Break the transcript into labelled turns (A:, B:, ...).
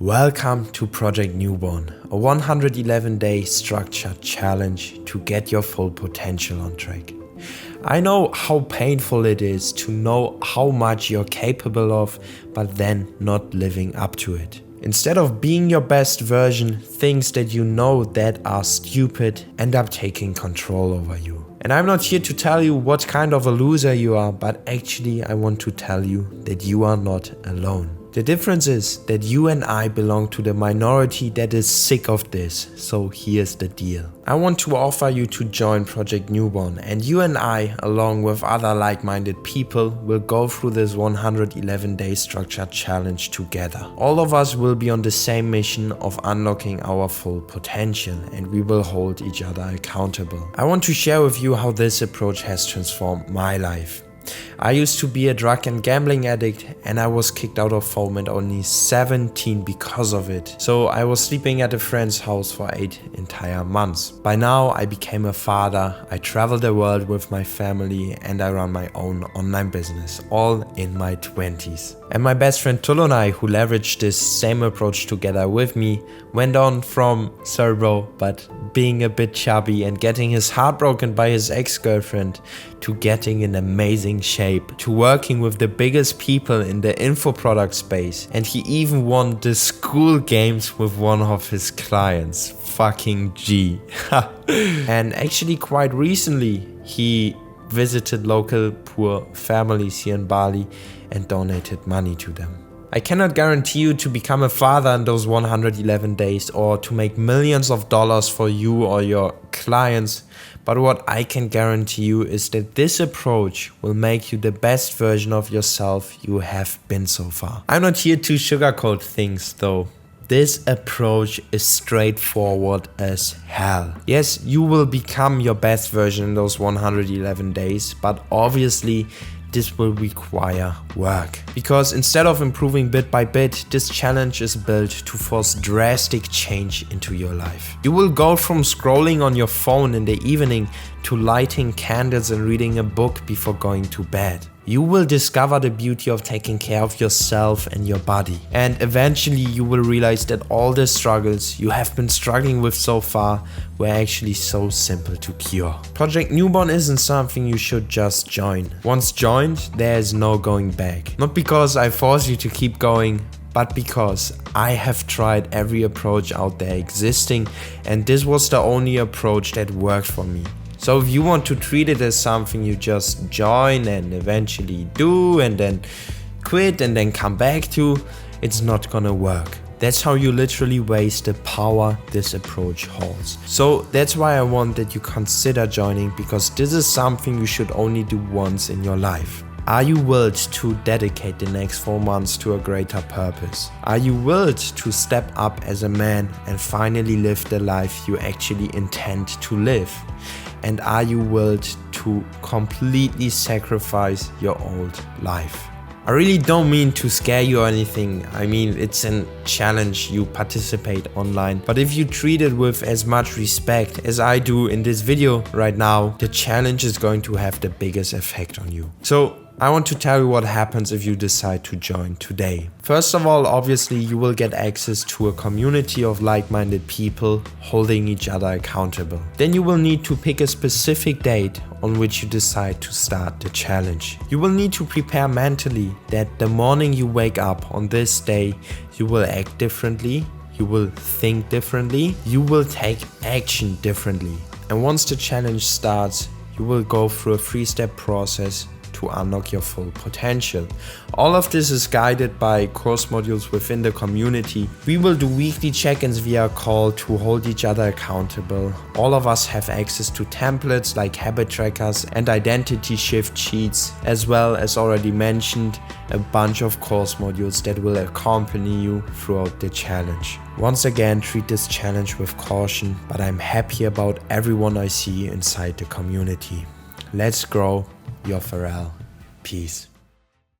A: Welcome to Project Newborn, a 111-day structured challenge to get your full potential on track. I know how painful it is to know how much you're capable of, but then not living up to it. Instead of being your best version, things that you know that are stupid end up taking control over you. And I'm not here to tell you what kind of a loser you are, but actually I want to tell you that you are not alone. The difference is that you and I belong to the minority that is sick of this, so here's the deal. I want to offer you to join Project Newborn, and you and I, along with other like-minded people, will go through this 111-day structured challenge together. All of us will be on the same mission of unlocking our full potential, and we will hold each other accountable. I want to share with you how this approach has transformed my life. I used to be a drug and gambling addict, and I was kicked out of home at only 17 because of it. So I was sleeping at a friend's house for 8 entire months. By now I became a father, I travel the world with my family, and I run my own online business, all in my 20s. And my best friend Tulo and I, who leveraged this same approach together with me, went on from cerebral but being a bit chubby and getting his heart broken by his ex-girlfriend to getting in amazing shape, to working with the biggest people in the info product space, and he even won the school games with one of his clients. Fucking G. And actually quite recently he visited local poor families here in Bali and donated money to them. I cannot guarantee you to become a father in those 111 days or to make millions of dollars for you or your clients, but what I can guarantee you is that this approach will make you the best version of yourself you have been so far. I'm not here to sugarcoat things though. This approach is straightforward as hell. Yes, you will become your best version in those 111 days, but obviously this will require work. Because instead of improving bit by bit, this challenge is built to force drastic change into your life. You will go from scrolling on your phone in the evening to lighting candles and reading a book before going to bed. You will discover the beauty of taking care of yourself and your body. And eventually you will realize that all the struggles you have been struggling with so far were actually so simple to cure. Project Newborn isn't something you should just join. Once joined, there is no going back. Not because I force you to keep going, but because I have tried every approach out there existing, and this was the only approach that worked for me. So if you want to treat it as something you just join and eventually do and then quit and then come back to, it's not gonna work. That's how you literally waste the power this approach holds. So that's why I want that you consider joining, because this is something you should only do once in your life. Are you willed to dedicate the next 4 months to a greater purpose? Are you willed to step up as a man and finally live the life you actually intend to live? And are you willed to completely sacrifice your old life? I really don't mean to scare you or anything. I mean, it's a challenge, you participate online. But if you treat it with as much respect as I do in this video right now, the challenge is going to have the biggest effect on you. So I want to tell you what happens if you decide to join today. First of all, obviously you will get access to a community of like-minded people holding each other accountable. Then you will need to pick a specific date on which you decide to start the challenge. You will need to prepare mentally that the morning you wake up on this day, you will act differently, you will think differently, you will take action differently. And once the challenge starts, you will go through a 3-step process to unlock your full potential. All of this is guided by course modules within the community. We will do weekly check-ins via call to hold each other accountable. All of us have access to templates like habit trackers and identity shift sheets, as well as already mentioned, a bunch of course modules that will accompany you throughout the challenge. Once again, treat this challenge with caution, but I'm happy about everyone I see inside the community. Let's grow. Your Pharrell. Peace.